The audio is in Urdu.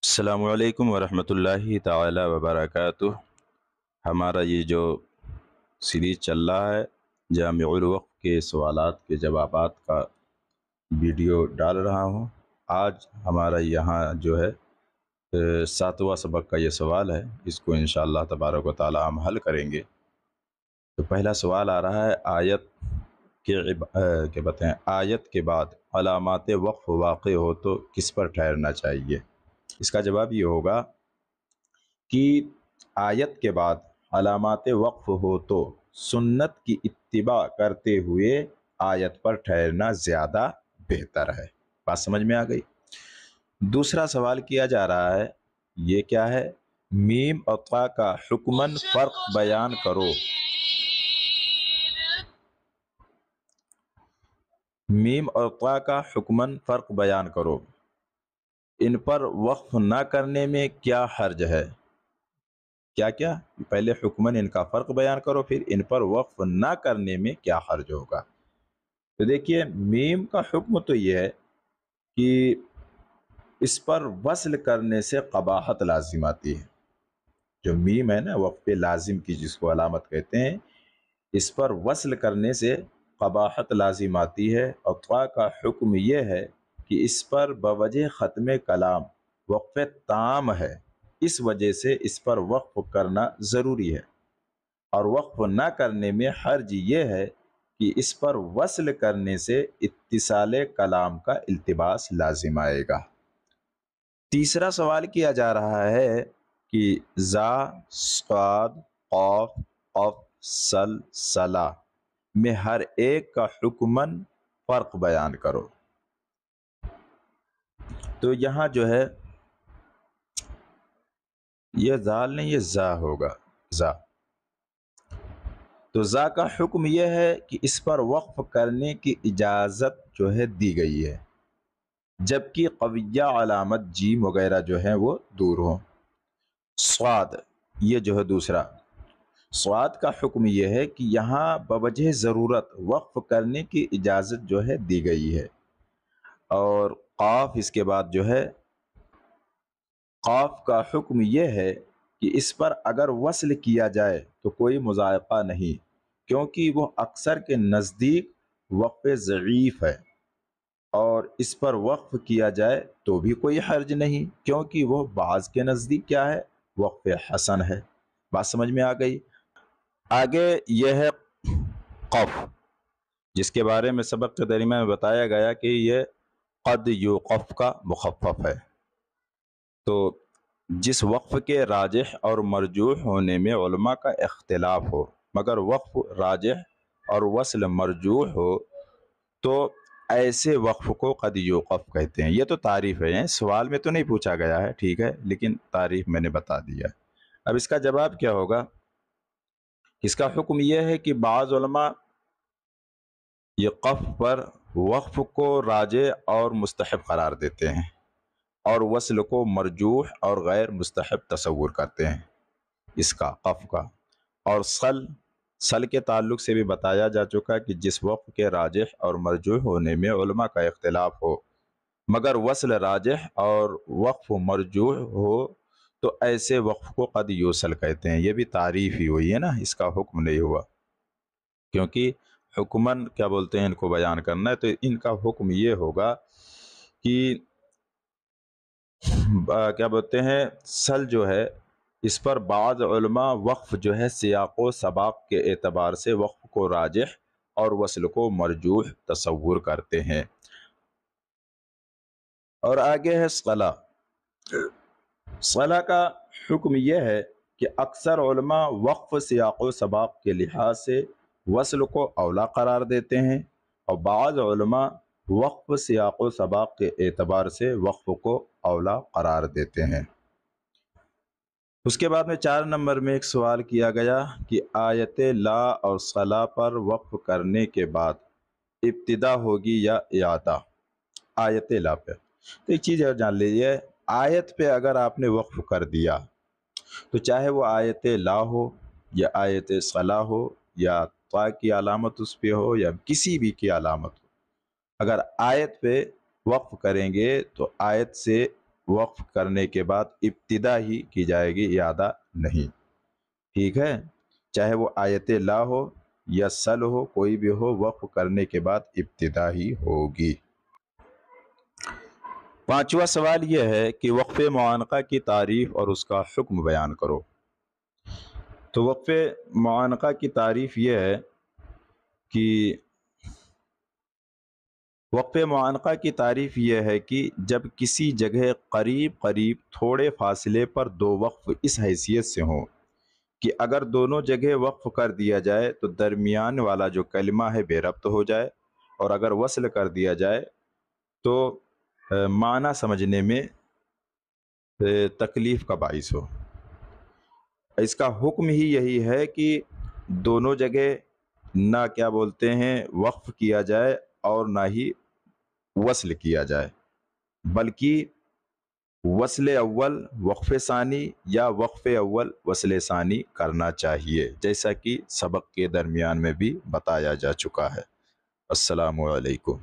السلام علیکم ورحمۃ اللہ تعالی وبرکاتہ۔ ہمارا یہ جو سیریز چل رہا ہے جامع الوقف کے سوالات کے جوابات کا ویڈیو ڈال رہا ہوں۔ آج ہمارا یہاں جو ہے 7واں سبق کا یہ سوال ہے، اس کو انشاءاللہ تبارک و تعالی ہم حل کریں گے۔ تو پہلا سوال آ رہا ہے، آیت کے بعد علامات وقف واقع ہو تو کس پر ٹھہرنا چاہیے؟ اس کا جواب یہ ہوگا کہ آیت کے بعد علامات وقف ہو تو سنت کی اتباع کرتے ہوئے آیت پر ٹھہرنا زیادہ بہتر ہے۔ بات سمجھ میں آ گئی؟ دوسرا سوال کیا جا رہا ہے، یہ کیا ہے؟ میم اور طا کا حکماً فرق بیان کرو۔ میم اور طا کا حکماً فرق بیان کرو، ان پر وقف نہ کرنے میں کیا حرج ہے؟ کیا پہلے حکماً ان کا فرق بیان کرو، پھر ان پر وقف نہ کرنے میں کیا حرج ہوگا؟ تو دیکھیے، میم کا حکم تو یہ ہے کہ اس پر وصل کرنے سے قباحت لازم آتی ہے۔ جو میم ہے نا، وقف لازم کی جس کو علامت کہتے ہیں، اس پر وصل کرنے سے قباحت لازم آتی ہے۔ اور طا کا حکم یہ ہے کہ اس پر بوجہ ختم کلام وقف تام ہے، اس وجہ سے اس پر وقف کرنا ضروری ہے، اور وقف نہ کرنے میں حرج یہ ہے کہ اس پر وصل کرنے سے اتصال کلام کا التباس لازم آئے گا۔ تیسرا سوال کیا جا رہا ہے کہ زا، صاد، قاف، قف، سل، سلا میں ہر ایک کا حکماً فرق بیان کرو۔ تو یہاں جو ہے یہ زال نہیں، یہ زا ہوگا، زا۔ تو زا کا حکم یہ ہے کہ اس پر وقف کرنے کی اجازت جو ہے دی گئی ہے، جبکہ قویہ علامت جیم وغیرہ جو ہے وہ دور ہوں۔ صاد، یہ جو ہے دوسرا، صاد کا حکم یہ ہے کہ یہاں بوجہ ضرورت وقف کرنے کی اجازت جو ہے دی گئی ہے۔ اور قاف، اس کے بعد جو ہے قاف کا حکم یہ ہے کہ اس پر اگر وصل کیا جائے تو کوئی مضائقہ نہیں، کیونکہ وہ اکثر کے نزدیک وقف ضعیف ہے، اور اس پر وقف کیا جائے تو بھی کوئی حرج نہیں، کیونکہ وہ بعض کے نزدیک کیا ہے؟ وقف حسن ہے۔ بات سمجھ میں آ گئی؟ آگے یہ ہے قف، جس کے بارے میں سبق کے درمیان میں بتایا گیا کہ یہ قد یوقف کا مخفف ہے۔ تو جس وقف کے راجح اور مرجوح ہونے میں علماء کا اختلاف ہو، مگر وقف راجح اور وصل مرجوح ہو، تو ایسے وقف کو قد یوقف کہتے ہیں۔ یہ تو تعریف ہے، سوال میں تو نہیں پوچھا گیا ہے، ٹھیک ہے، لیکن تعریف میں نے بتا دیا۔ اب اس کا جواب کیا ہوگا؟ اس کا حکم یہ ہے کہ بعض علماء یہ قف پر وقف کو راجح اور مستحب قرار دیتے ہیں، اور وصل کو مرجوح اور غیر مستحب تصور کرتے ہیں اس کا، قف کا۔ اور سل کے تعلق سے بھی بتایا جا چکا کہ جس وقف کے راجح اور مرجوح ہونے میں علماء کا اختلاف ہو، مگر وصل راجح اور وقف مرجوح ہو، تو ایسے وقف کو قد یوصل کہتے ہیں۔ یہ بھی تعریف ہی ہوئی ہے نا، اس کا حکم نہیں ہوا، کیونکہ حکماً کیا بولتے ہیں ان کو بیان کرنا ہے، تو ان کا حکم یہ ہوگا کہ کیا بولتے ہیں، سل جو ہے اس پر بعض علماء وقف جو ہے سیاق و سباق کے اعتبار سے وقف کو راجح اور وصل کو مرجوح تصور کرتے ہیں۔ اور آگے ہے صلا۔ صلا کا حکم یہ ہے کہ اکثر علماء وقف سیاق و سباق کے لحاظ سے وصل کو اولا قرار دیتے ہیں، اور بعض علماء وقف سیاق و سباق کے اعتبار سے وقف کو اولا قرار دیتے ہیں۔ اس کے بعد میں 4 نمبر میں ایک سوال کیا گیا کہ آیت لا اور صلا پر وقف کرنے کے بعد ابتدا ہوگی یا اعادہ؟ آیت لا پہ تو ایک چیز اور جان لیجیے، آیت پہ اگر آپ نے وقف کر دیا تو چاہے وہ آیت لا ہو یا آیت صلا ہو یا طا کی علامت اس پہ ہو یا کسی بھی کی علامت ہو، اگر آیت پہ وقف کریں گے تو آیت سے وقف کرنے کے بعد ابتدا ہی کی جائے گی، اعادہ نہیں، ٹھیک ہے؟ چاہے وہ آیت لا ہو یا سل ہو، کوئی بھی ہو، وقف کرنے کے بعد ابتدا ہی ہوگی۔ پانچواں سوال یہ ہے کہ وقف معانقہ کی تعریف اور اس کا حکم بیان کرو۔ تو وقف معانقہ کی تعریف یہ ہے کہ وقف معانقہ کی تعریف یہ ہے کہ جب کسی جگہ قریب قریب تھوڑے فاصلے پر دو وقف اس حیثیت سے ہوں کہ اگر دونوں جگہ وقف کر دیا جائے تو درمیان والا جو کلمہ ہے بے ربط ہو جائے، اور اگر وصل کر دیا جائے تو معنی سمجھنے میں تکلیف کا باعث ہو۔ اس کا حکم ہی یہی ہے کہ دونوں جگہ نہ کیا بولتے ہیں وقف کیا جائے اور نہ ہی وصل کیا جائے، بلکہ وصل اول وقف ثانی یا وقف اول وصل ثانی کرنا چاہیے، جیسا کہ سبق کے درمیان میں بھی بتایا جا چکا ہے۔ السلام علیکم۔